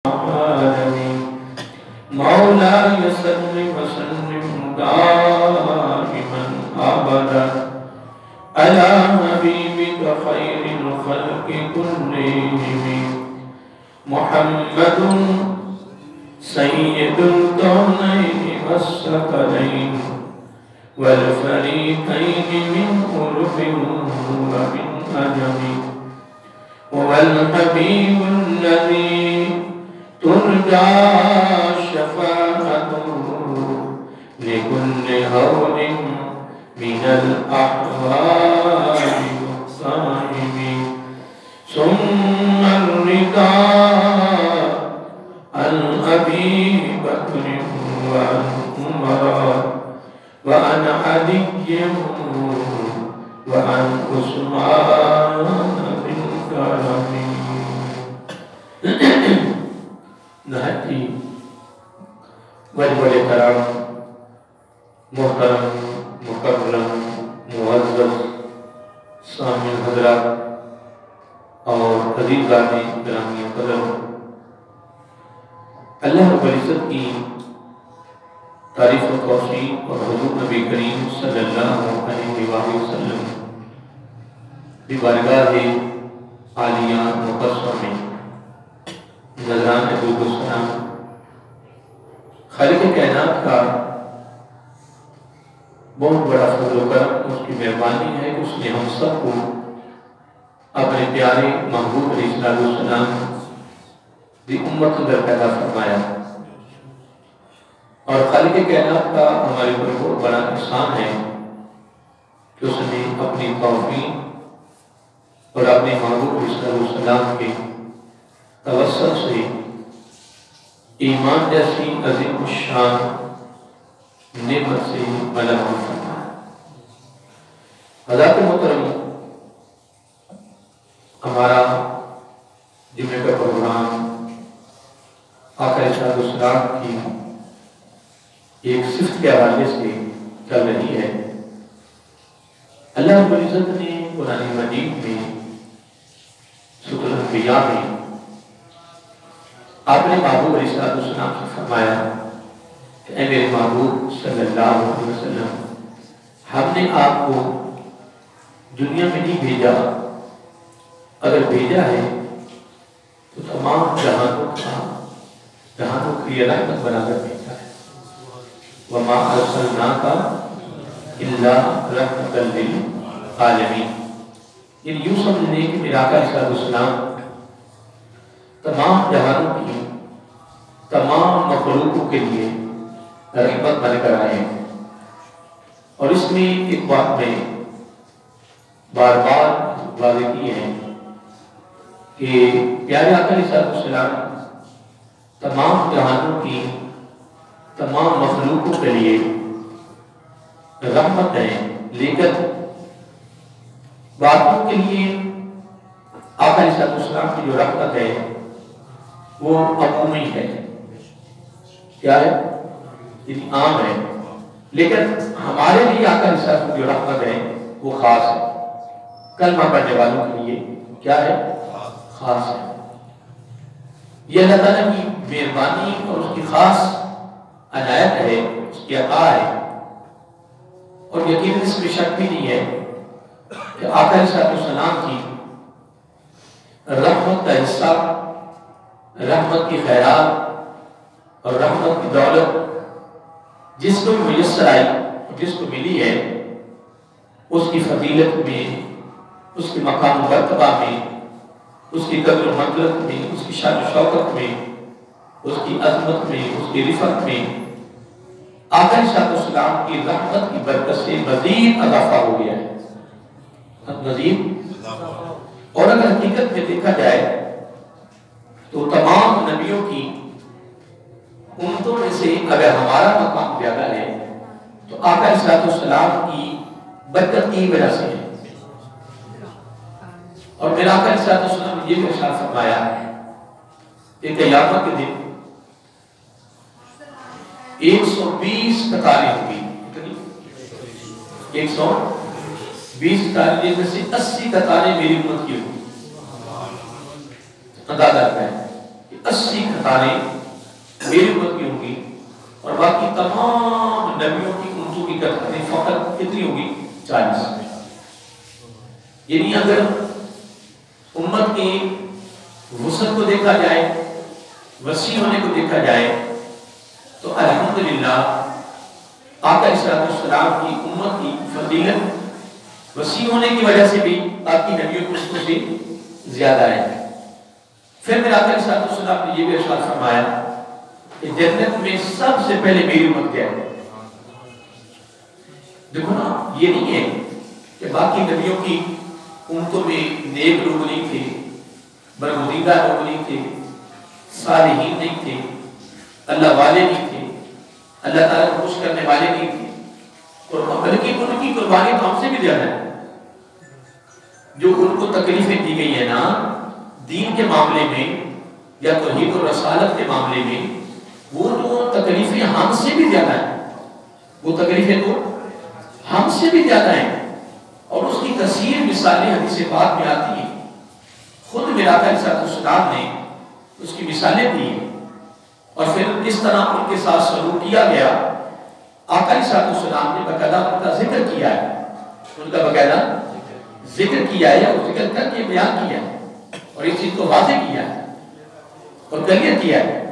العالمين مولاي صل وسلم دائما أبدا على حبيبك خير الخلق كلهم محمد سيد الكونين والثقلين والفريقين من قرب ومن عجم هو الحبيب الذي ترجى شفاعته لكل هول من الأحوال والصائب ثم الرضا عن أبي بكر وعن عمر وعن علي وعن عثمان بن كرم نہتی وجہ کرام محترم مکرم معزز سامعین حضرات اور عزیزان گرامی قدر، اللہ رب العزت کی تعریف و توصیف اور حضور نبی کریم صلی اللہ علیہ وآلہ وسلم کی بارگاہ عالیہ مقدسہ میں نذران درود و سلام خالق کائنات کا بہت بڑا فضل و کرم، اس کی مہربانی ہے کہ اس نے ہم سب کو اپنے پیارے محبوب علیہ السلام کی امت اندر پیدا فرمایا، اور خالق کائنات کا ہمارے اوپر بہت بڑا احسان ہے کہ اس نے اپنی توفیق اور اپنے محبوب علیہ السلام کے توسط سے ایمان جیسی عظیم الشان نعمت سے محروم فرمایا۔ حضرات محترم، ہمارا جمعہ کا پروگرام آقا علیہ السلام کی ایک صفت کے حوالے سے چل رہی ہے۔ اللہ رب العزت نے قرآن مجید میں سورۃ الانبیاء میں آپ نے محبوب علیہ السلام سے فرمایا کہ اے میرے محبوب صلی اللہ علیہ وسلم، ہم نے آپ کو دنیا میں نہیں بھیجا، اگر بھیجا ہے تو تمام جہانوں کی رحمت بنا کر بھیجا ہے۔ وَمَا أَرْسَلْنَاكَ إِلَّا رَحْمَةً لِلْعَالَمِينَ، یعنی یوں سمجھ لیں کہ میرا آقا علیہ السلام تمام جہانوں کی تمام مخلوقوں کے لیے رحمت بن کر آئے ہیں۔ اور اس میں ایک بات میں بار بار واضح کی ہے کہ پیارے آقا علیہ السلام تمام جہانوں کی تمام مخلوقوں کے لیے رحمت ہے، لیکن باقیوں کے لیے آقا علیہ السلام کی جو رحمت ہے وہ عمومی ہے، کیا ہے؟ یعنی عام ہے، لیکن ہمارے لیے آقا علیہ السلام کی جو رحمت ہے وہ خاص ہے، کلمہ پڑھنے والوں کے لیے کیا ہے؟ خاص ہے۔ یہ اللہ تعالیٰ کی مہربانی اور اس کی خاص عنایت ہے، اس کی عطا ہے، اور یقیناً اس میں شک بھی نہیں ہے کہ آقا علیہ السلام کی رحمت کا حصہ، رحمت کی خیرات اور رحمت کی دولت جس کو میسر آئی اور جس کو ملی ہے، اس کی فضیلت میں، اس کے مقام و مرتبہ میں، اس کی قدر و منزلت میں، اس کی شان و شوکت میں، اس کی عظمت میں، اس کی رفعت میں آقا علیہ السلام کی رحمت کی برکت سے مزید اضافہ ہو گیا ہے، مزید۔ اور اگر حقیقت میں دیکھا جائے تو تمام نبیوں کی امتوں میں سے اگر ہمارا مقام زیادہ ہے تو آقا علیہ السلام کی برکت کی وجہ سے ہے۔ اور میرا آقا علیہ السلام نے یہ ارشاد فرمایا کہ قیامت کے دن 120 قطاریں ہوگی، 120 قطاریں میں سے 80 قطاریں میری امت کی ہوگی۔ اندازہ کریں کہ 80 قطاریں ستارے میری امت کی ہوں گی اور باقی تمام نبیوں کی امتوں کی قطاریں فقط کتنی ہوگی؟ 40۔ یعنی اگر امت کی وسعت کو دیکھا جائے، وسیع ہونے کو دیکھا جائے، تو الحمدللہ آقا علیہ السلام کی امت کی فضیلت وسیع ہونے کی وجہ سے بھی باقی نبیوں کی امتوں سے زیادہ ہے۔ پھر میرے آقا علیہ السلام نے یہ بھی ارشاد فرمایا کہ جنت میں سب سے پہلے میری امت کیا ہے؟ دیکھو نا، یہ نہیں ہے کہ باقی نبیوں کی امتوں میں نیک لوگ نہیں تھے، برگزیدہ لوگ نہیں تھے، صالحین نہیں تھے، اللہ والے نہیں تھے، اللہ تعالیٰ کو خوش کرنے والے نہیں تھے، اور بلکہ ان کی قربانی تو ہم سے بھی زیادہ ہے۔ جو ان کو تکلیفیں دی گئی ہیں نا دین کے معاملے میں یا توحید و رسالت کے معاملے میں، وہ تو تکلیفیں ہم سے بھی زیادہ ہیں، وہ تکلیفیں تو ہم سے بھی زیادہ ہیں، اور اس کی کثیر مثالیں حدیث پاک میں آتی ہیں۔ خود میرا آقا علیہ السلام نے اس کی مثالیں دی ہیں، اور پھر اس طرح ان کے ساتھ سلوک کیا گیا۔ آقا علیہ السلام نے باقاعدہ ان کا ذکر کیا ہے، ان کا باقاعدہ ذکر کیا ہے، اور ذکر کر کے بیان کیا ہے، اور اس چیز کو واضح کیا ہے اور کلیئر کیا ہے۔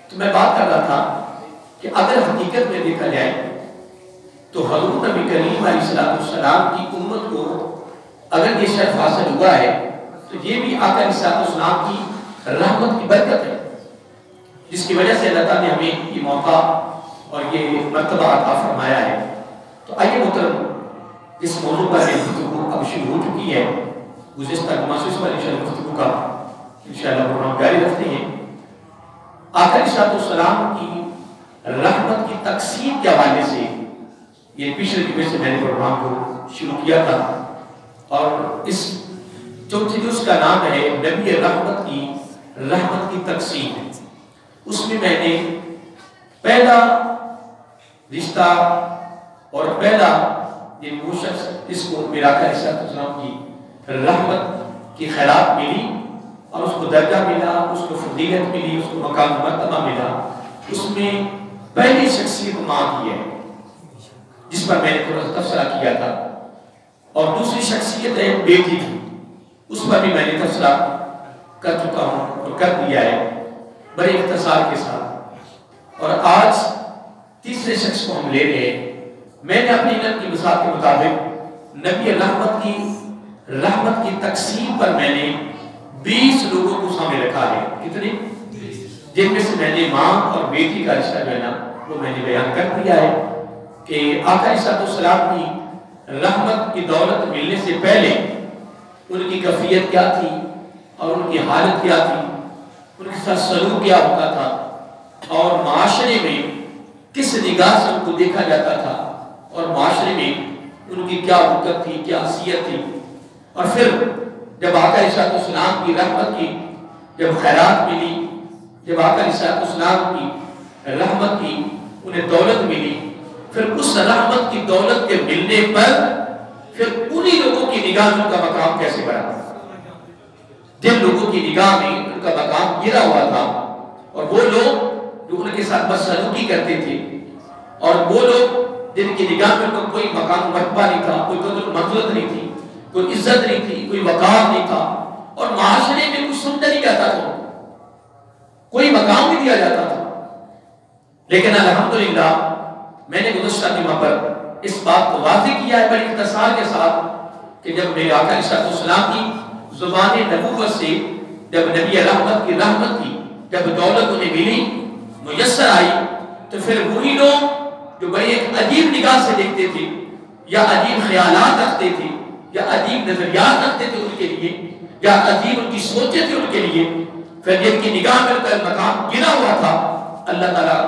تو میں بات کر رہا تھا کہ اگر حقیقت میں دیکھا جائے تو حضرت نبی کریم علیہ السلام کی امت کو اگر یہ شرف حاصل ہوا ہے تو یہ بھی آقا علیہ السلام کی رحمت کی برکت ہے، جس کی وجہ سے اللہ تعالیٰ نے ہمیں یہ موقع اور یہ مرتبہ عطا فرمایا ہے۔ تو آئیے محترم، اس موضوع پر گفتگو اب شروع ہو چکی ہے، گزشتہ محسوس پر انشاءاللہ گفتگو کا انشاءاللہ پروگرام جاری رکھتے ہیں۔ آقا علیہ السلام کی رحمت کی تقسیم کے حوالے سے یہ پچھلے جمعے سے میں نے پروگرام کو شروع کیا تھا، اور اس چوتھے جز کا نام ہے نبی رحمت کی تقسیم۔ اس میں میں نے پہلا رشتہ اور پہلا وہ شخص جس کو میرا آقا علیہ السلام کی رحمت کی خیرات ملی اور اس کو درجہ ملا، اس کو فضیلت ملی، اس کو مقام مرتبہ ملا، اس میں پہلی شخصیت ماں کی ہے جس پر میں نے تھوڑا سا تبصرہ کیا تھا، اور دوسری شخصیت ہے بیٹی کی، اس پر بھی میں نے تبصرہ کر چکا ہوں اور کر دیا ہے بڑے اختصار کے ساتھ۔ اور آج تیسرے شخص کو ہم لے رہے ہیں۔ میں نے اپنی علم کی وسعت کے مطابق نبی رحمت کی تقسیم پر میں نے 20 لوگوں کو سامنے رکھا ہے۔ کتنے؟ جن میں سے میں نے ماں اور بیٹی کا رشتہ جو ہے نا وہ میں نے بیان کر دیا ہے کہ آقا علیہ السلام کی رحمت کی دولت ملنے سے پہلے ان کی کیفیت کیا تھی اور ان کی حالت کیا تھی، ان کے ساتھ سلوک کیا ہوتا تھا، اور معاشرے میں کس نگاہ سے ان کو دیکھا جاتا تھا، اور معاشرے میں ان کی کیا حرکت تھی، کیا حیثیت تھی۔ اور پھر جب آقا علیہ السلام کی رحمت کی جب خیرات ملی، جب آقا علیہ السلام کی رحمت کی انہیں دولت ملی، پھر اس رحمت کی دولت کے ملنے پر پھر انہی لوگوں کی نگاہ میں ان کا مقام کیسے بڑھا، جن لوگوں کی نگاہ میں ان کا مقام گرا ہوا تھا، اور وہ لوگ جو ان کے ساتھ بدسلوکی کرتے تھے، اور وہ لوگ جن کی نگاہ میں ان کا کوئی مقام مرتبہ نہیں تھا، کوئی قدر منزلت نہیں تھی، کوئی عزت نہیں تھی، کوئی وقار نہیں تھا، اور معاشرے میں کچھ سنتا نہیں جاتا تھا، کوئی مقام نہیں دیا جاتا تھا۔ لیکن الحمدللہ میں نے گزشتہ جمعہ پر اس بات کو واضح کیا ہے بڑی اختصار کے ساتھ کہ جب میرے آقا علیہ السلام کی زبان نبوت سے جب نبی رحمت کی جب دولت انہیں ملی، میسر آئی، تو پھر وہی لوگ جو بڑی ایک عجیب نگاہ سے دیکھتے تھے یا عجیب خیالات رکھتے تھے یا عجیب نظریات رکھتے تھے ان کے لیے یا عجیب ان کی سوچیں تھے ان کے لیے، پھر جن کی نگاہ میں ان کا مقام گرا ہوا تھا، اللہ تعالیٰ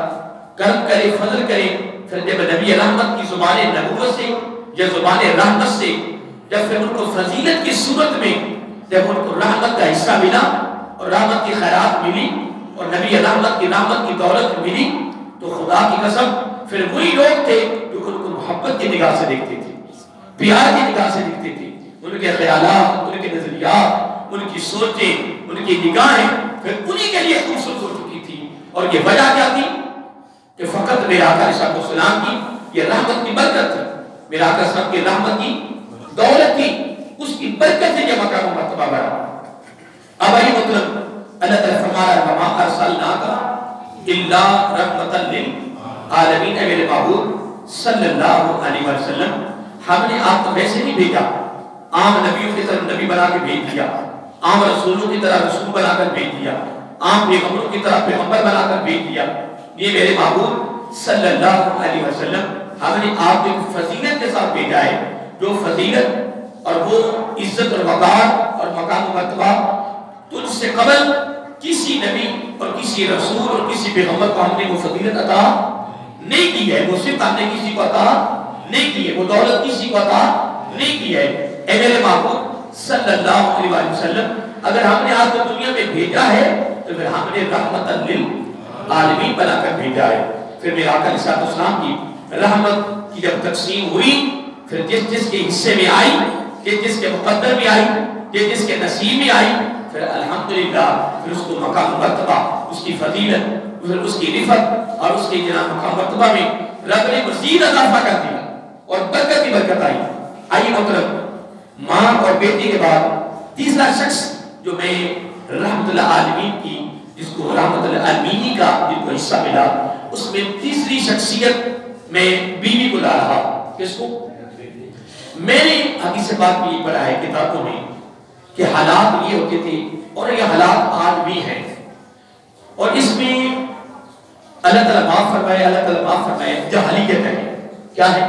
کرم کرے، فضل کرے، پھر جب نبی رحمت کی زبان نبوت سے یا زبان رحمت سے جب پھر ان کو فضیلت کی صورت میں جب ان کو رحمت کا حصہ ملا اور رحمت کی خیرات ملی اور نبی رحمت کی دولت ملی، تو خدا کی قسم پھر وہی لوگ تھے جو ان کو محبت کی نگاہ سے دیکھتے تھے، پیار کی نگاہ سے دیکھتے تھے، ان کے خیالات، ان کے نظریات، ان کی سوچیں، ان کی نگاہیں پھر انہی کے لیے خوبصورت ہو چکی تھی۔ اور یہ وجہ کیا تھی کہ فقط میرے آقا علیہ السلام کی یہ رحمت کی برکت تھی، میرے آقا صاحب کی رحمت کی دولت تھی، اس کی برکت سے یہ مقام و مرتبہ بڑھا۔ اب آئی مطلب اللہ تعالیٰ فرما رہا ہے وَمَا أَرْسَلْنَاكَ إِلَّا رَحْمَةً لِلْعَالَمِينَ، میرے محبوب صلی اللہ علیہ وسلم ہم نے آپ کو ویسے نہیں بھیجا، عام نبیوں کی طرح نبی بنا کے بھیج دیا، عام رسولوں کی طرح رسول بنا کر بھیج دیا، عام پیغمبروں کی طرح پیغمبر بنا کر بھیج دیا۔ یہ میرے محبوب صلی اللہ علیہ وسلم ہم نے آپ کو ایک فضیلت کے ساتھ بھیجا ہے، جو فضیلت اور وہ عزت اور وقار اور مقام و مرتبہ تجھ سے قبل کسی نبی اور کسی رسول اور کسی پیغمبر کو ہم نے وہ فضیلت عطا نہیں کی ہے، وہ صرف ہم نے کسی کو عطا نہیں کی ہے، وہ دولت کسی کو عطا نہیں کی ہے۔ اے میرے محبوب صلی اللہ علیہ وسلم اگر ہم نے آپ کو دنیا میں بھیجا ہے تو پھر ہم نے رحمت للعالمین بنا کر بھیجا ہے۔ پھر میرے آقا علیہ السلام کی رحمت کی جب تقسیم ہوئی، پھر جس جس کے حصے میں آئی، جس جس کے مقدر میں آئی، جس جس کے نصیب میں آئی، پھر الحمدللہ پھر اس کو مقام مرتبہ، اس کی فضیلت، پھر اس کی رفعت اور اس کے جناب مقام مرتبہ میں رب نے مزید اضافہ کر دیا اور برکت ہی برکت آئی۔ آئی مطلب ماں اور بیٹی کے بعد تیسرا شخص جو میں رحمت العالمین کی، جس کو رحمت العالمینی کا جن کو حصہ ملا، اس میں تیسری شخصیت میں بیوی کو لا رہا۔ کس کو؟ میں نے حدیث پاک میں یہ پڑھا ہے کتابوں میں کہ حالات یہ ہوتے تھے اور یہ حالات آج بھی ہیں، اور اس میں اللہ تعالیٰ معاف فرمائے، اللہ تعالیٰ معاف فرمائے، جہلیت ہے۔ کیا ہے؟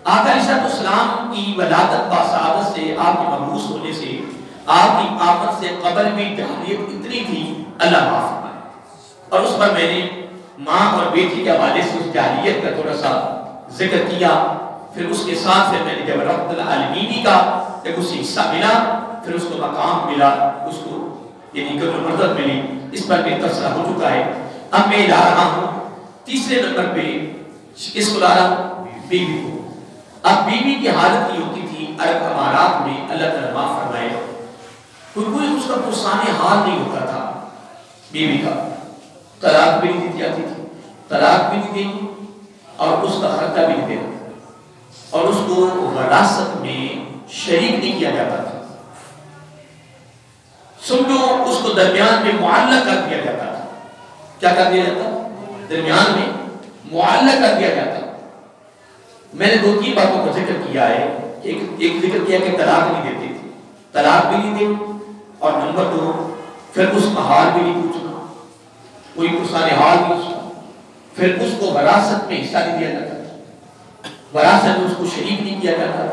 آقا علیہ السلام کی ولادت باسعادت سے، آپ کے مبعوث ہونے سے، آپ کی آمد سے قبل بھی جہلیت اتنی تھی، اللہ معاف فرمائے۔ اور اس پر میں نے ماں اور بیٹی کے حوالے سے اس جہلیت کا تھوڑا سا ذکر کیا، پھر اس کے ساتھ سے میں نے جب رحمت العالمینی کا جب اسے حصہ ملا، پھر اس کو مقام ملا، اس کو یعنی قدر و مرتبت ملی، اس پر بھی تبصرہ ہو چکا ہے۔ اب میں لا رہا ہوں تیسرے نمبر پہ کس کو لا رہا ہوں؟ بیوی کو۔ اب بیوی کی حالت یہ ہوتی تھی عرب امارات میں، اللہ تعالیٰ معاف فرمائے، کوئی اس کا پرسان حال نہیں ہوتا تھا بیوی کا، طلاق بھی نہیں دی جاتی تھی، طلاق بھی نہیں دینی اور اس کا خرچہ بھی نہیں دینا، اور اس کو وراثت میں شریک نہیں کیا جاتا تھا، سمجھو اس کو درمیان میں معلق کر دیا جاتا تھا۔ کیا کر دیا جاتا؟ درمیان میں معلق کر دیا جاتا۔ میں نے دو تین باتوں کا ذکر کیا ہے، ایک ذکر کیا کہ طلاق نہیں دیتے تھے، طلاق بھی نہیں دینی، اور نمبر دو پھر اس کا حال بھی نہیں پوچھنا، کوئی پرسان حال نہیں پوچھنا، پھر اس کو وراثت میں حصہ نہیں دیا جاتا، وراثت میں اس کو شریک نہیں کیا جاتا،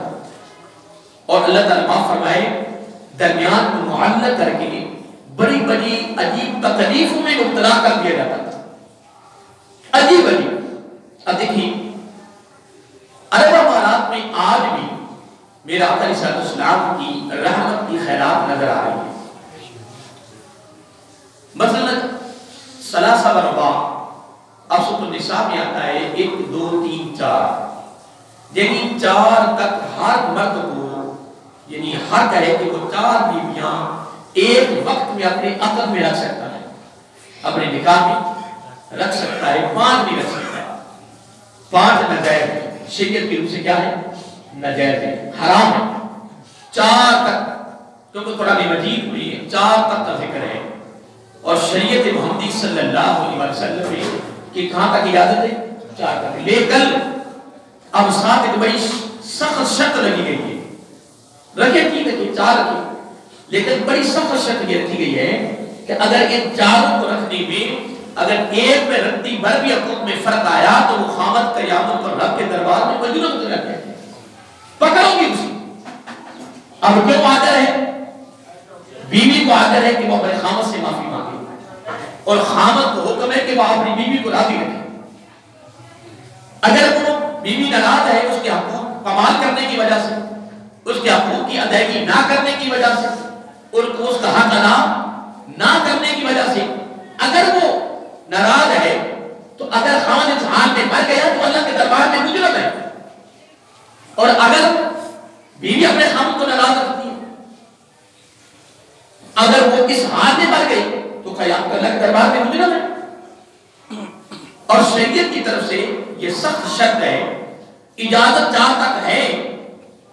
اور اللہ تعالیٰ معاف فرمائے درمیان میں معلق کر کے بڑی بڑی عجیب تکلیفوں میں مبتلا کر دیا جاتا تھا، عجیب عجیب۔ اب دیکھیے عرب امارات میں آج بھی میرا آقا علیہ السلام کی رحمت کی خیرات نظر آ رہی ہے۔ مثلا ثلاثہ و رباع افسط النساء میں آتا ہے 1 2 3 4، یعنی 4 تک ہر مرد کو یعنی حق ہے کہ وہ 4 بیویاں ایک وقت میں اپنے عقد میں رکھ سکتا ہے، اپنے نکاح میں رکھ سکتا ہے، 5 نہیں رکھ سکتا، 5 ناجائز ہے، شریعت کی روح سے کیا ہے؟ ناجائز ہے، حرام ہے۔ 4 تک کیونکہ قرآن مجید میں 4 تک کا ذکر ہے، اور شریعت محمدی صلی اللہ علیہ وسلم میں کہ کہاں تک اجازت ہے؟ 4 تک۔ لیکن اب ساتھ ایک بڑی سخت شرط لگی گئی ہے، رکھے کی رکھے 4 رکھے، لیکن بڑی سخت شرط یہ رکھی گئی ہے کہ اگر ان 4 کو رکھنے میں اگر ایک میں رتی بھر بھی حقوق میں فرق آیا تو وہ خامد قیامت پر رب کے دربار میں مجرم کر کے پکڑو گی اسے۔ اب کیوں عادل ہے؟ بیوی کو عادل ہے کہ وہ اپنے خامد سے معافی مانگے، اور خامد کو حکم ہے کہ وہ اپنی بیوی کو راضی رکھے۔ اگر وہ بیوی ناراض ہے اس کے حقوق پامال کرنے کی وجہ سے، اس کے حقوق کی ادائیگی نہ کرنے کی وجہ سے، اور اس کا حق ادا نہ کرنے کی وجہ سے، اگر وہ ناراض ہے تو اگر خامد اس حال میں مر گیا تو اللہ کے دربار میں مجرم ہے، اور اگر بیوی اپنے خامد کو ناراض رکھتی ہے، اگر وہ اس حال میں مر گئی تو قیامت اللہ کے دربار میں مجرم ہے۔ اور شریعت کی طرف سے یہ سخت شرط ہے، اجازت جہاں تک ہے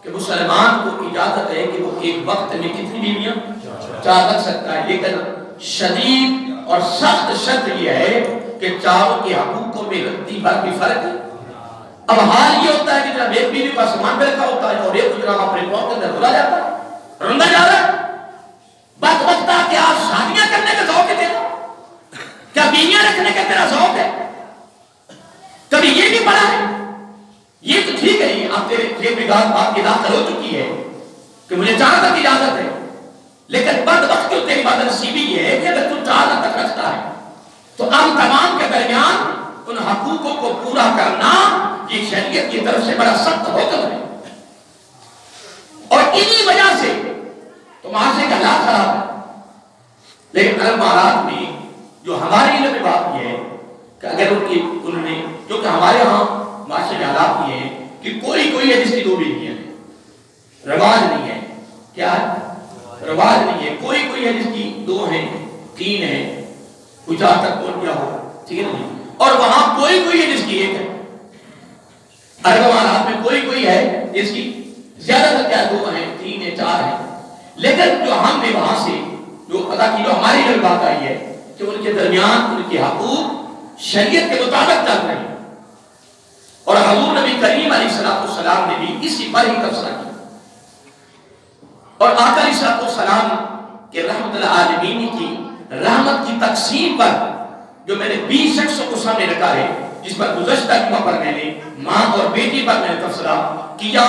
کہ مسلمان کو اجازت ہے کہ وہ ایک وقت میں کتنی بیویاں 4 رکھ سکتا ہے، لیکن شدید اور سخت شرط یہ ہے کہ چاروں کے حقوقوں میں رتی بھر بھی فرق ہے۔ اب حال یہ ہوتا ہے کہ جناب ایک بیوی کا سامان پہ رکھا ہوتا ہے اور ایک کو جناب اپنے پاؤں کے اندر رلا جاتا ہے، رندا جا رہا ہے۔ بدبختہ کیا شادیاں کرنے کا ذوق ہے تیرا؟ کیا بیویاں رکھنے کا تیرا ذوق ہے؟ کبھی یہ بھی پڑھا ہے؟ یہ تو ٹھیک ہے، یہ آپ تیرے جیب میں بات کی داخل ہو چکی ہے کہ مجھے 4 تک اجازت ہے، لیکن بدبخت جو تیری بدنصیبی یہ ہے کہ اگر تو 4 تک رکھتا ہے تو اب تمام کے درمیان ان حقوقوں کو پورا کرنا یہ شریعت کی طرف سے بڑا سخت حکم ہے، اور انہی وجہ سے تو معاشرے کا حالات خراب ہے۔ لیکن عرب امارات میں جو ہمارے علم میں بات یہ ہے کہ اگر انہوں نے، کیونکہ ہمارے ہاں معاشرے کے حالات یہ ہیں کہ کوئی ہے جس کی 2 بیویاں ہیں، رواج نہیں ہے، کیا ہے؟ رواج نہیں ہے، کوئی ہے جس کی 2 ہیں 3 ہیں، کوئی 4 تک پہنچ گیا ہو، ٹھیک ہے نہیں، اور وہاں کوئی ہے جس کی 1 ہے۔ عرب امارات میں کوئی ہے جس کی زیادہ تر کیا 2 ہیں 3 ہیں 4 ہیں، لیکن جو ہم نے وہاں سے جو پتا کی جو ہماری جو بات آئی ہے کہ ان کے درمیان ان کے حقوق شریعت کے مطابق چل رہے ہیں، اور حضور نبی کریم علیہ السلام نے بھی اسی پر ہی تبصرہ کیا، اور آقا علیہ السلام کے رحمت العالمین کی رحمت کی تقسیم پر جو میں نے 20 شخصوں کو سامنے رکھا ہے، جس پر گزشتہ جمعہ پر میں نے ماں اور بیٹی پر میں نے تبصرہ کیا،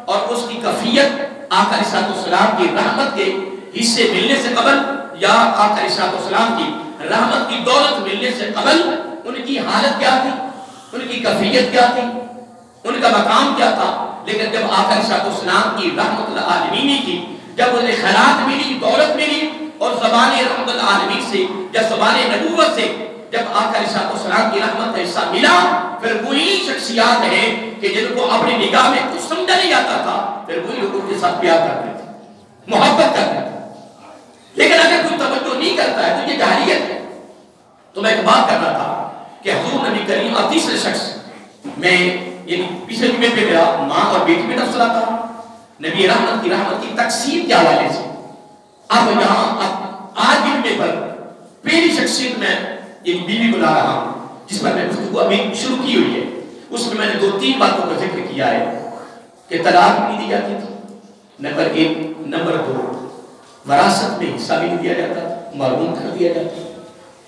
اور اس کی کیفیت آقا علیہ السلام کی رحمت کے حصے ملنے سے قبل یا آقا علیہ السلام کی رحمت کی دولت ملنے سے قبل ان کی حالت کیا تھی، ان کی کیفیت کیا تھی، ان کا مقام کیا تھا۔ لیکن جب آقا علیہ السلام کی رحمت العالمین کی جب انہیں خیرات ملی، دولت ملی، اور زبان رحمت العالمین سے یا زبان نبوت سے جب آقا علیہ السلام کی رحمت کا حصہ ملا، پھر وہی شخصیات ہیں کہ جن کو اپنی نگاہ میں کچھ سمجھا نہیں جاتا تھا، پھر وہی لوگوں کے ساتھ پیار کرتے تھے، محبت کرتے تھے۔ لیکن اگر کوئی توجہ نہیں کرتا ہے تو یہ جاہلیت ہے۔ تو میں ایک بات کر رہا تھا کہ حضور نبی کریم اور تیسرے شخص، میں یعنی پچھلے جمعے پہ میرا ماں اور بیٹی میں تبصرہ تھا نبی رحمت کی تقسیم کے حوالے سے۔ اب یہاں آج جمعے پر پہلی شخصیت میں یعنی بیوی کو لا رہا ہوں، جس پر میں گفتگو ابھی شروع کی ہوئی ہے۔ اس میں نے 2-3 باتوں کا ذکر کیا ہے کہ طلاق نہیں دی جاتی تھی، نمبر 1، نمبر 2 وراثت میں حصہ بھی نہیں دیا جاتا، محروم کر دیا جاتا،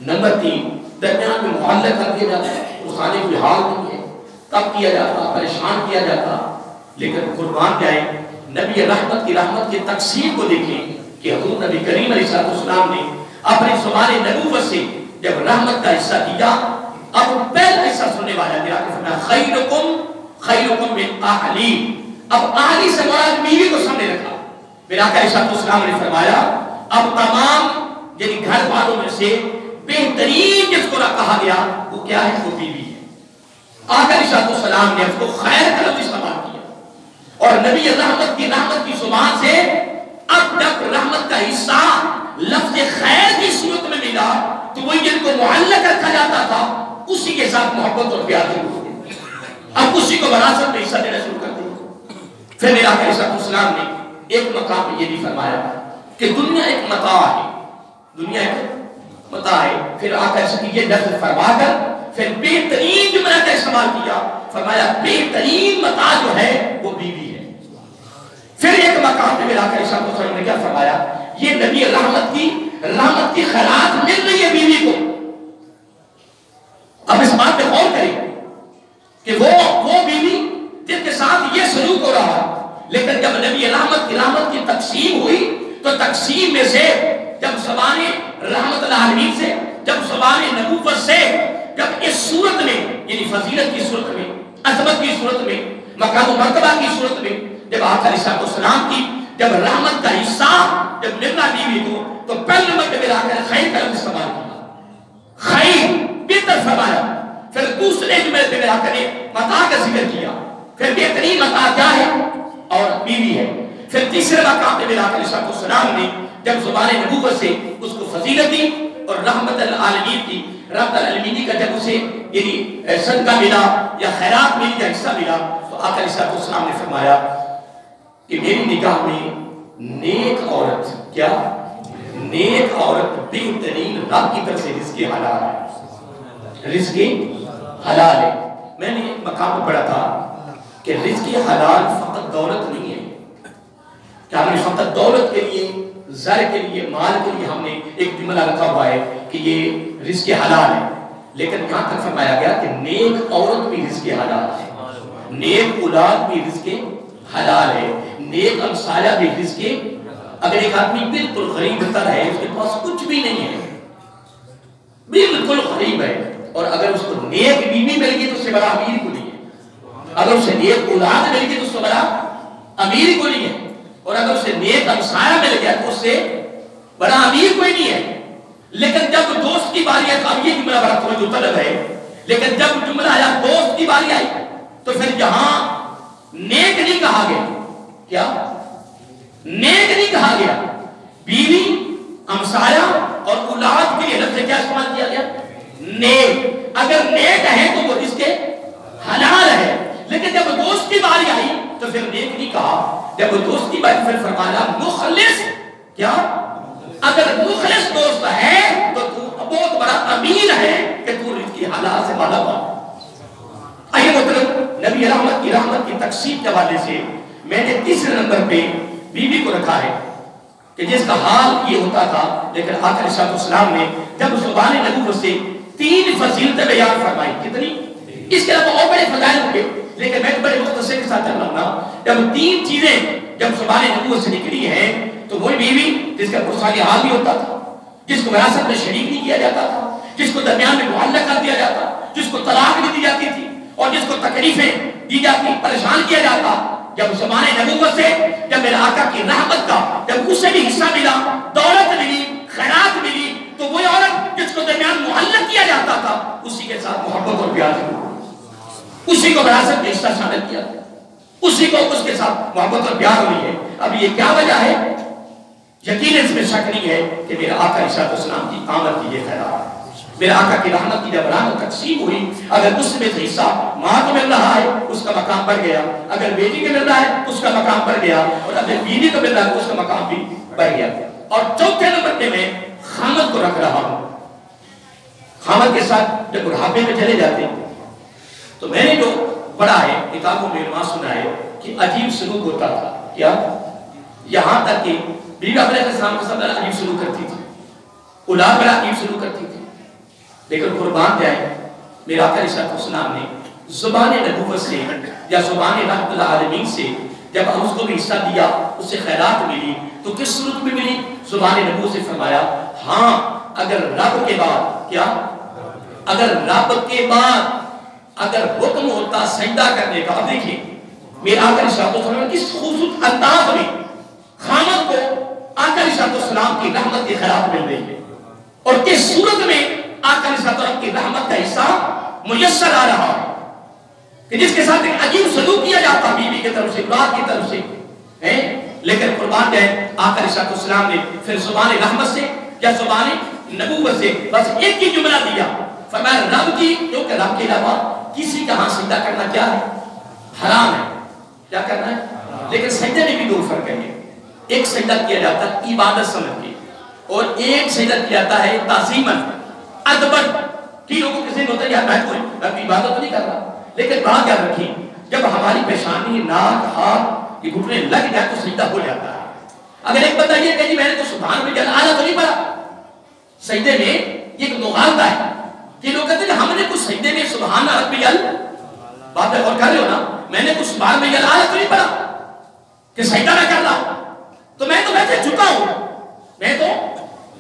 نمبر 3 درمیان میں معلق کر دیا جاتا، اٹھانے کوئی حال نہیں ہے، تب کیا جاتا، پریشان کیا جاتا۔ لیکن قربان جائے نبی رحمت کی تقسیم کو دیکھیں کہ حضور نبی کریم علیہ السلام نے اپنے زبان نبوت سے جب رحمت کا حصہ دیا، اب پہلا حصہ سننے والا دیا کہ فرمایا خیرکم من اہلی، اب اہلی سے مراد بیوی کو سامنے رکھا۔ پھر آقا علیہ السلام نے فرمایا اب تمام یعنی گھر والوں میں سے بہترین جس کو کہا گیا وہ کیا ہے؟ وہ بیوی ہے۔ آقا علیہ السلام نے اس کو خیر کا لفظ استعمال کیا، اور نبی رحمت کی زبان سے اب جب رحمت کا حصہ لفظ خیر کی صورت میں ملا تو وہی جن کو معلق رکھا جاتا تھا اسی کے ساتھ محبت اور پیار شروع ہو گئی، اب اسی کو وراثت میں حصہ دینا شروع کر دیا۔ پھر میرا آقا علیہ السلام نے ایک مقام میں یہ بھی فرمایا کہ دنیا ایک متاع ہے، دنیا ایک متاع ہے۔ پھر آقا یہ لفظ فرما کر پھر بہترین جملہ کا استعمال کیا، فرمایا بہترین متاع جو ہے وہ بیوی ہے۔ پھر ایک مقام پہ میرا آقا علیہ السلام نے کیا فرمایا، یہ نبی رحمت کی خیرات مل رہی ہے بیوی کو۔ اب اس بات پہ غور کریں کہ وہ بیوی جس کے ساتھ یہ سلوک ہو رہا، لیکن جب نبی رحمت کی تقسیم ہوئی تو تقسیم میں سے جب زبان رحمت العالمین سے، جب زبان نبوت سے، جب اس صورت میں یعنی فضیلت کی صورت میں، عظمت کی صورت میں، مقام و مرتبہ کی صورت میں جب آقا علیہ السلام کی جب رحمت کا حصہ جب ملنا بیوی کو تو پہلے نمبر پہ ملا کر خیر کا لفظ استعمال کیا، خیر بہتر فرمایا۔ پھر دوسرے جملے پہ ملا کر متاع کا ذکر کیا، پھر بہترین متاع کیا ہے اور بیوی ہے۔ پھر تیسرے مقام پہ ملا کر علیہ السلام نے جب زبان نبوت سے اس کو فضیلت دی اور رحمت العالمین کی رحمت العالمین کا جب اسے یعنی صدقہ ملا یا خیرات ملی یا حصہ ملا تو آقا علیہ السلام نے فرمایا کہ میری نگاہ میں نیک عورت کیا نیک عورت بہترین رب کی طرف سے رزق حلال ہے رزق حلال ہے میں نے ایک مقام پر پڑھا تھا کہ رزق حلال فقط دولت نہیں ہے کہ ہم نے فقط دولت کے لیے زر کے لیے مال کے لیے ہم نے ایک جملہ رکھا ہوا ہے کہ یہ رزق حلال ہے لیکن یہاں تک فرمایا گیا کہ نیک عورت بھی رزق حلال ہے نیک اولاد بھی رزق حلال ہے نیک ہمسایہ بھی رزق اگر ایک آدمی بالکل غریب ہوتا رہے اس کے پاس کچھ بھی نہیں ہے بالکل غریب ہے اور اگر اس کو نیک بیوی مل گئی تو اس سے بڑا امیر کو نہیں ہے اگر اسے نیک اولاد مل گئی تو اس سے بڑا امیر کو نہیں ہے اور اگر اسے نیک ہمسایہ مل گیا تو اس سے بڑا امیر کوئی نہیں ہے لیکن جب دوست کی باری آئی اب یہ جملہ بڑا توجہ طلب ہے لیکن جب جملہ آیا دوست کی باری آئی تو پھر یہاں نیک نہیں کہا گیا کیا نیک نہیں کہا گیا بیوی ہمسایہ اور اولاد کے لیے لفظ کیا استعمال کیا گیا نیک اگر نیک ہے تو وہ اس کے حلال ہے لیکن جب دوست کی باری آئی تو پھر نیک نہیں کہا جب دوست کی باری پھر فرمایا مخلص کیا اگر مخلص دوست ہے تو تو بہت بڑا امین ہے کہ تو رزق کی حلال سے مالا مال آئیے مطلب نبی رحمت کی تقسیم کے حوالے سے میں نے تیسرے نمبر پہ بیوی کو رکھا ہے کہ جس کا حال یہ ہوتا تھا لیکن آقا علیہ السلام نے جب زبان نبوت سے 3 فضیلتیں بیان فرمائی کتنی اس کے علاوہ اور بڑے فضائل ہوں گے لیکن میں بڑے مختصر کے ساتھ چل رہا ہوں نا جب 3 چیزیں جب زبان نبوت سے نکلی ہیں تو وہی بیوی جس کا پرسالی حال بھی ہوتا تھا جس کو وراثت میں شریک نہیں کیا جاتا تھا جس کو درمیان میں معلق کر دیا جاتا جس کو طلاق نہیں دی جاتی تھی اور جس کو تکلیفیں دی جاتی پریشان کیا جاتا جب زمان نبوت سے جب میرے آقا کی رحمت کا جب اسے بھی حصہ ملا دولت ملی خیرات ملی تو وہی عورت جس کو درمیان معلق کیا جاتا تھا اسی کے ساتھ محبت اور پیار اسی کو وراثت میں حصہ شامل کیا اسی کو اس کے ساتھ محبت اور پیار ہوئی ہے اب یہ کیا وجہ ہے یقیناً اس میں شک نہیں ہے کہ میرے آقا علیہ السلام کی آمد کی یہ خیرات میرے آقا کی رحمت کی جب رحمت تقسیم ہوئی اگر اس میں سے حصہ ماں کو مل رہا ہے اس کا مقام بڑھ گیا اگر بیٹی کو مل رہا ہے اس کا مقام بڑھ گیا اور اگر بیوی کو مل رہا ہے اس کا مقام بھی بڑھ گیا اور چوتھے نمبر پہ میں خامد کو رکھ رہا ہوں خامد کے ساتھ جب بڑھاپے میں چلے جاتے ہیں تو میں نے جو پڑھا ہے کتابوں میں علماء سنا ہے کہ عجیب سلوک ہوتا تھا کیا یہاں تک کہ بیوی علیہ السلام کے ساتھ عجیب سلوک کرتی تھی اولاد بڑا عجیب سلوک کرتی تھی لیکن قربان جائے میرا آقا علیہ السلام نے زبان نبوت سے یا زبان رحمت العالمین سے جب ہم اس کو بھی حصہ دیا اس سے خیرات ملی تو کس صورت میں ملی زبان نبوت سے فرمایا ہاں اگر رب کے بعد کیا اگر رب کے بعد اگر حکم ہوتا سجدہ کرنے کا اب دیکھیں میرا آقا علیہ السلام کس خوبصورت انداز میں خامد کو آقا علیہ السلام کی رحمت کی خیرات مل رہی ہے اور کس صورت میں آقا علیہ السلام کی رحمت کا حصہ میسر آ رہا ہے کہ جس کے ساتھ ایک عجیب سلوک کیا جاتا بیوی کی طرف سے اولاد کی طرف سے لیکن قربان جائے آقا علیہ السلام نے پھر زبان رحمت سے یا زبان نبوت سے بس ایک ہی جملہ دیا فرمایا رب کی کیونکہ رب کے علاوہ کسی کا ہاں سجدہ کرنا کیا ہے حرام ہے کیا کرنا ہے لیکن سجدے میں بھی 2 فرق ہے ایک سجدہ کیا جاتا ہے عبادت سمجھ کے اور ایک سجدہ کیا جاتا ہے تعظیماً ادبن کی لوگوں کسی نے ہوتا ہے یار میں کوئی رب کی عبادت نہیں کر رہا لیکن بات یاد رکھیں جب ہماری پیشانی ناک ہاتھ یہ گھٹنے لگ جائے تو سجدہ ہو جاتا ہے اگر ایک بندہ یہ کہ جی میں نے تو سبحان ربی الاعلیٰ تو نہیں پڑھا سجدے میں یہ ایک مغالطہ ہے کہ لوگ کہتے ہیں ہم نے کچھ سجدے میں سبحان ربی الاعلیٰ بات میں غور کر رہے ہو نا میں نے کچھ سبحان ربی الاعلیٰ تو نہیں پڑھا کہ سجدہ میں کر رہا ہوں تو میں تو ویسے جھکا ہوں میں تو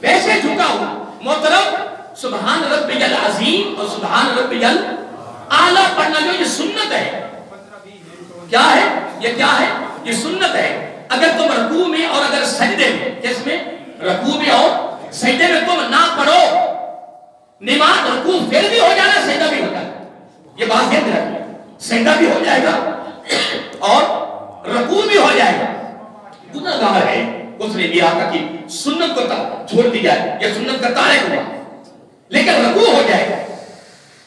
ویسے جھکا ہوں محترم سبحان ربی العظیم اور سبحان ربی الاعلیٰ پڑھنا جو یہ سنت ہے کیا ہے یہ کیا ہے یہ سنت ہے اگر تم رکوع میں اور اگر سجدے میں کس میں رکوع میں اور سجدے میں تم نہ پڑھو نماز رکوع پھر بھی ہو جانا سجدہ بھی ہو جائے یہ بات یاد رکھیں سجدہ بھی ہو جائے گا اور رکوع بھی ہو جائے گا گناہگار ہے اس نے بھی آقا کی سنت کو چھوڑ دیا ہے یہ سنت کا تارک ہوا لیکن رکوع ہو جائے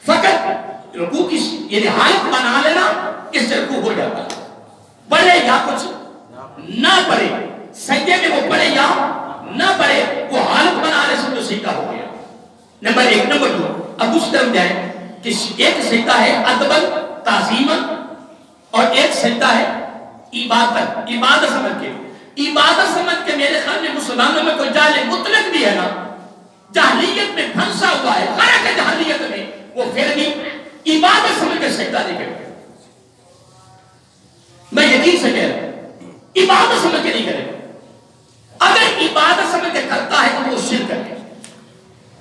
فقط رکوع کی یعنی حالت بنا لینا اس سے رکوع ہو جاتا ہے. پڑھے یا کچھ نہ پڑھے, سجدے میں وہ پڑھے یا نہ پڑھے, وہ حالت بنانے سے تو سجدہ ہو گیا. نمبر 1. نمبر 2, اب اس طرف جائیں کہ ایک سجدہ ہے ادبن تعظیمن اور ایک سجدہ ہے عبادت. عبادت سمجھ کے, عبادت سمجھ کے میرے خیال میں مسلمانوں میں کوئی جاہل مطلق بھی ہے نا, جاہلیت میں پھنسا ہوا ہے, غرق ہے جاہلیت میں, وہ پھر بھی عبادت سمجھ کے سجدہ نہیں کرے. میں یقین سے کہہ رہا ہوں عبادت سمجھ کے نہیں کرے. اگر عبادت سمجھ کے کرتا ہے تو وہ شرک ہے.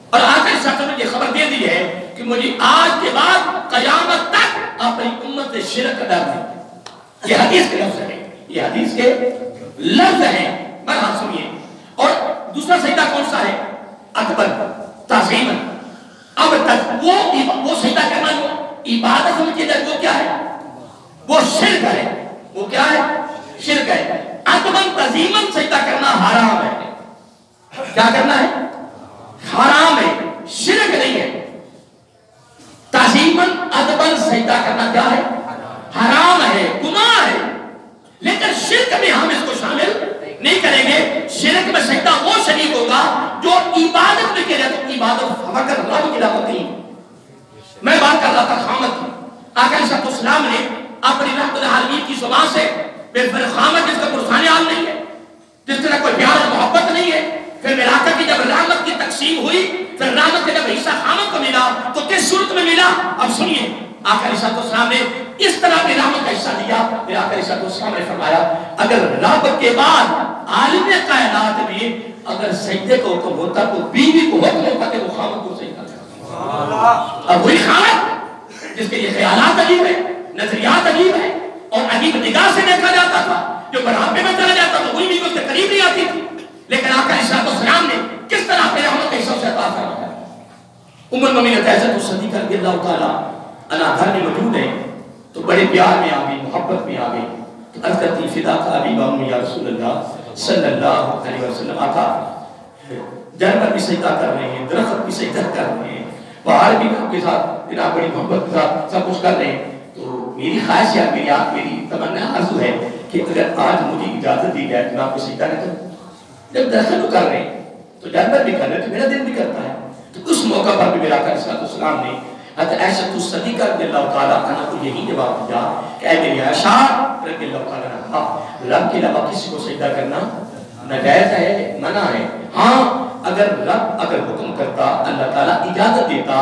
اور آخر ساتھ میں یہ خبر دے دی ہے کہ مجھے آج کے بعد قیامت تک اپنی امت سے شرک کا ڈر نہیں. یہ حدیث کے لفظ ہے, یہ حدیث کے لفظ ہیں. برحال سنیے. اور دوسرا سجدہ کون سا ہے؟ اکبر تعظیمن. اب تک وہ سجدہ کرنا جو عبادت سمجھ کے وہ کیا ہے؟ وہ شرک ہے. وہ کیا ہے؟ شرک ہے. اکبر تعظیمن سجدہ کرنا حرام ہے. کیا کرنا ہے؟ حرام ہے, شرک نہیں ہے. تعظیمن ادبن سجدہ کرنا کیا ہے؟ حرام ہے, گناہ ہے. لیکن شرک میں ہم اس کو شامل نہیں کریں گے. شرک میں سجدہ وہ شریک ہوگا جو عبادت میں کرے تو عبادت فقط رب کی دعوت نہیں. میں بات کر رہا تھا خامد کی. آقا علیہ السلام نے اپنی رحمت العالمین کی زبان سے پھر خامد جس کا پرسان عام نہیں ہے, جس طرح کوئی پیار محبت نہیں ہے, پھر ملاقہ کی جب رحمت کی تقسیم ہوئی, پھر رحمت کا جب حصہ خامد کو ملا تو کس صورت میں ملا؟ اب سنیے, آقا علیہ السلام نے اس طرح کی رحمت کا حصہ دیا. پھر آقا علیہ السلام نے فرمایا اگر رب کے بعد عالم کائنات میں اگر سجدے کو حکم ہوتا تو بیوی کو حکم ہوتا کہ وہ خامد کو سجدہ کرتا. اب وہی خامد جس کے یہ خیالات عجیب ہیں, نظریات عجیب ہیں اور عجیب نگاہ سے دیکھا جاتا تھا, جو بڑھاپے میں چلا جاتا تھا وہی بھی اس کے قریب نہیں آتی تھی. لیکن آقا علیہ السلام نے کس طرح اپنے رحمت کا حصہ عطا فرمایا. ام المؤمنین عائشہ صدیقہ رضی اللہ تعالی عنہا گھر میں موجود ہیں تو بڑے پیار میں آ گئی, محبت میں آ گئی. تو عرض کرتی فدا کا ابی و امی یا رسول اللہ صلی اللہ علیہ وسلم. آقا جانور بھی سجدہ کر رہے ہیں, درخت بھی سجدہ کر رہے ہیں, پہاڑ بھی آپ کے ساتھ جناب بڑی محبت کے ساتھ سب کچھ کر رہے ہیں. تو میری خواہش ہے, میری تمنا آرزو ہے کہ اگر آج مجھے اجازت دی جائے تو میں آپ کو سجدہ نہ کروں. جب درخت کو کر رہے ہیں تو جانور بھی کر رہے ہیں تو میرا دل بھی کرتا ہے. تو اس موقع پر بھی میرا آقا علیہ السلام نے حضرت عائشہ صدیقہ رضی اللہ تعالیٰ عنہ کو یہی جواب دیا کہ اے میری عائشہ رضی اللہ تعالیٰ عنہ, رب کے علاوہ کسی کو سجدہ کرنا ناجائز ہے, منع ہے. ہاں اگر رب اگر حکم کرتا, اللہ تعالیٰ اجازت دیتا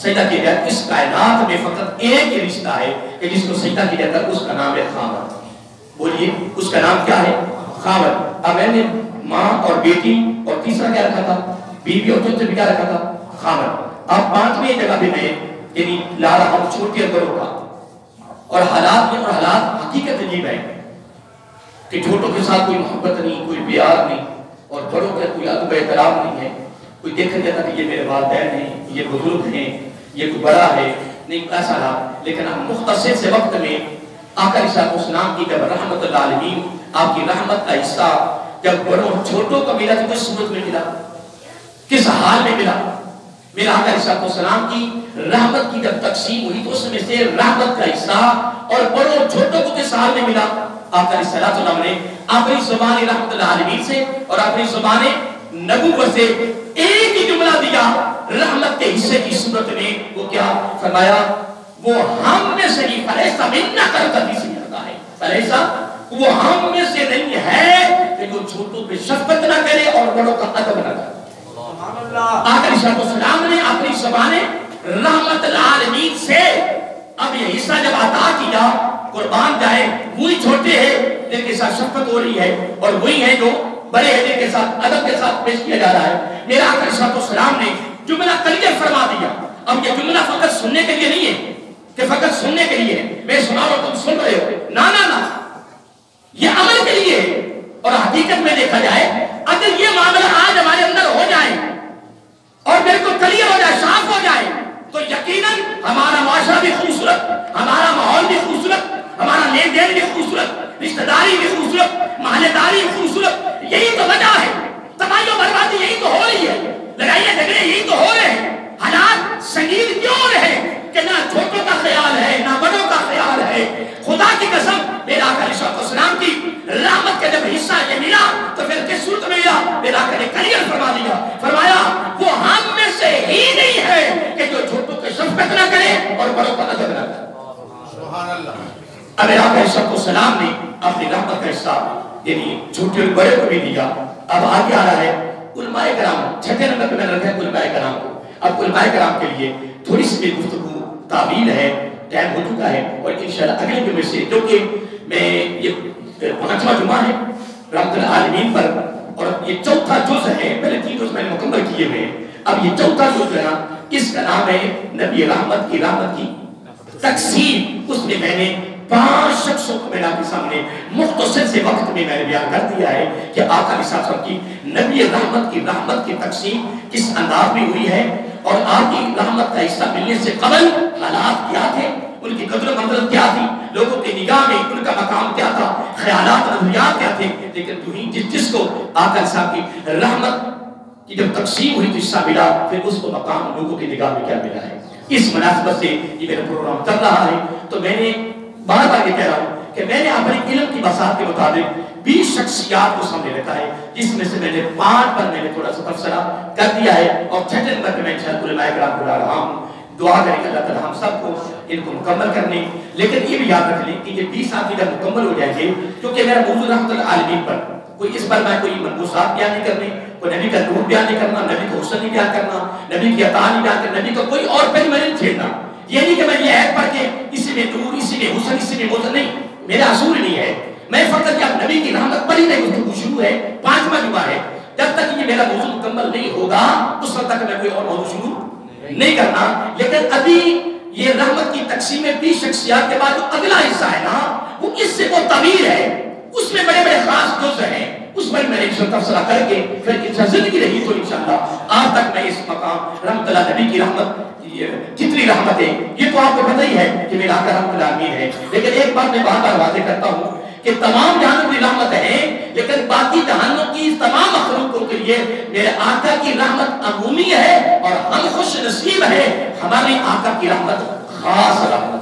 سجدہ کیا جائے, اس کائنات میں فقط ایک ہی رشتہ ہے کہ جس کو سجدہ کیا جاتا ہے, اس کا نام ہے خامد. بولیے اس کا نام کیا ہے؟ خامد. اب میں نے ماں اور بیٹی اور تیسرا کیا رکھا تھا؟ بیوی اور چوتھے بھی کیا رکھا تھا؟ خامد. اب پانچویں جگہ پہ میں یعنی لا رہا ہوں چھوٹے اور بڑوں کا, اور حالات میں اور حالات حقیقت عجیب ہے کہ چھوٹوں کے ساتھ کوئی محبت نہیں, کوئی پیار نہیں, اور بڑوں کا کوئی ادب احترام نہیں ہے. کوئی دیکھا جاتا کہ یہ میرے والدین ہیں, یہ بزرگ ہیں, یہ کوئی بڑا ہے, نہیں ایسا رہا. لیکن اب مختصر سے وقت میں آقا علیہ السلام کی جب رحمت العالمین آپ کی رحمت کا حصہ جب بڑوں چھوٹوں کو ملا تو کس صورت میں ملا, کس حال میں ملا؟ میرا آقا علیہ السلام کی رحمت کی جب تقسیم ہوئی تو اس میں سے رحمت کا حصہ اور بڑوں چھوٹوں کو کس حال میں ملا؟ آقا علیہ السلام نے اپنی زبان رحمت العالمین سے اور اپنی زبان نبوت سے ایک ہی جملہ دیا رحمت کے حصے کی صورت میں. وہ کیا فرمایا؟ وہ ہم میں سے نہیں, فلیسا منا کرتا بھی سے کرتا ہے, فلیسا وہ ہم میں سے نہیں ہے کہ جو چھوٹوں پہ شفقت نہ کرے اور بڑوں کا ادب نہ کرے. آقا علیہ السلام نے اپنی زبان رحمت العالمین سے اب یہ حصہ جب عطا کیا, قربان جائے وہی چھوٹے ہیں جن کے ساتھ شفقت ہو رہی ہے اور وہی ہے جو بڑے ہیں جن کے ساتھ ادب کے ساتھ پیش کیا جا رہا ہے. میرا آقا علیہ السلام نے جملہ کلیئر فرما دیا. اب یہ جملہ فقط سننے کے لیے نہیں ہے کہ فقط سننے کے لیے میں سنا رہا ہوں تم سن رہے ہو, نا, یہ عمل کے لیے. اور حقیقت میں دیکھا جائے اگر یہ معاملہ آج ہمارے اندر ہو جائے اور بالکل کلیئر ہو جائے, صاف ہو جائے, تو یقیناً ہمارا معاشرہ بھی خوبصورت, ہمارا ماحول بھی خوبصورت, ہمارا لین دین بھی خوبصورت, رشتہ داری بھی خوبصورت, محلے داری بھی خوبصورت. یہی تو وجہ ہے, تباہی و بربادی یہی تو ہو رہی ہے, لڑائیاں جھگڑے یہی تو ہو رہے ہیں. کہ نہ چھوٹوں کا خیال ہے نہ بڑوں کا خیال ہے. خدا کی قسم میرے آقا علیہ السلام کی رحمت کا جب حصہ یہ ملا تو پھر کس صورت میں ملا؟ میرے آقا نے کلیئر فرما دیا، فرمایا وہ ہم میں سے ہی نہیں ہے کہ جو چھوٹوں کی شفقت نہ کرے اور بڑوں کا ادب نہ کرے. سبحان اللہ. اب میرے آقا علیہ السلام نے اپنی رحمت کا حصہ یعنی چھوٹے اور بڑے کو بھی دیا. اب آگے آ رہا ہے علماء کرام. چھٹے نمبر پہ میں نے رکھا ہے علماء کرام کو. اب علماء کرام کے لیے تھوڑی سی بھی گفتگو تعویل ہے، ٹائم ہو چکا ہے، اور انشاءاللہ اگلے جمعے سے جو کہ میں یہ 5واں جمعہ ہے رحمت العالمین پر، اور یہ چوتھا جز ہے. پہلے 3 جز میں نے مکمل کیے ہوئے ہیں. اب یہ چوتھا جز ہے نا، اس کا نام ہے نبی رحمت کی تقسیم. اس میں میں نے 5 شخصوں کو میں نے آپ کے سامنے مختصر سے وقت میں نے بیان کر دیا ہے کہ آقا علیہ السلام کی نبی رحمت کی تقسیم کس انداز میں ہوئی ہے، اور آپ کی رحمت کا حصہ ملنے سے قبل حالات کیا تھے، ان کی قدر و منزلت کیا تھی، لوگوں کی نگاہ میں ان کا مقام کیا تھا، خیالات نظریات کیا تھے. لیکن جو ہی جس کو آقا علیہ السلام کی رحمت کی جب تقسیم ہوئی تو حصہ ملا، پھر اس کو مقام لوگوں کی نگاہ میں کیا ملا ہے. اس مناسبت سے یہ میرا پروگرام چل رہا ہے. تو میں نے بار بار یہ کہہ رہا ہوں کہ میں نے اپنے علم کی بساط کے مطابق 20 شخصیات کو سامنے رکھا ہے، جس میں سے میں نے 5 پر میں نے تھوڑا سا تبصرہ کر دیا ہے، اور 6 نمبر پہ میں انشاءاللہ علماء کرام کو لا رہا ہوں. دعا کریں کہ اللہ تعالیٰ ہم سب کو ان کو مکمل کرنے. لیکن یہ بھی یاد رکھ لیں کہ یہ 20 آدمی جب مکمل ہو جائیں گے، کیونکہ میرا موضوع رحمت العالمین پر کوئی اس پر میں کوئی منبوسات بیان نہیں کرنے، کوئی نبی کا نور بیان نہیں کرنا، نبی کو حسن نہیں بیان کرنا، نبی کی عطا نہیں بیان کرنا، نبی کا کوئی اور پہلے میں نہیں چھیڑنا. یہ نہیں کہ میں یہ عیب پڑھ کے اسی میں نور، اسی میں حسن، اسی میں موزن، نہیں، میرا اصول نہیں ہے. میں فقط جب نبی کی رحمت پر ہی نہیں گفتگو شروع ہے، 5واں جمعہ ہے، جب تک یہ میرا موضوع مکمل نہیں ہوگا اس وقت تک میں کوئی اور موضوع شروع نہیں کرنا. لیکن ابھی یہ رحمت کی تقسیم 20 شخصیات کے بعد جو اگلا حصہ ہے نا، وہ اس سے وہ طویل ہے، اس میں بڑے بڑے خاص جز ہیں، اس پر میں نے تبصرہ کر کے پھر انشاءاللہ زندگی رہی تو انشاءاللہ آج تک میں اس مقام رحمت اللہ نبی کی رحمت کتنی رحمت ہے یہ تو آپ کو پتہ ہی ہے کہ میرا آقا رحمت العالمین ہے. لیکن ایک بات میں بار بار واضح کرتا ہوں کہ تمام جہانوں کی رحمت ہے، لیکن باقی جہانوں کی تمام مخلوقوں کے لیے میرے آقا کی رحمت عمومی ہے، اور ہم خوش نصیب ہے ہمارے آقا کی رحمت خاص رحمت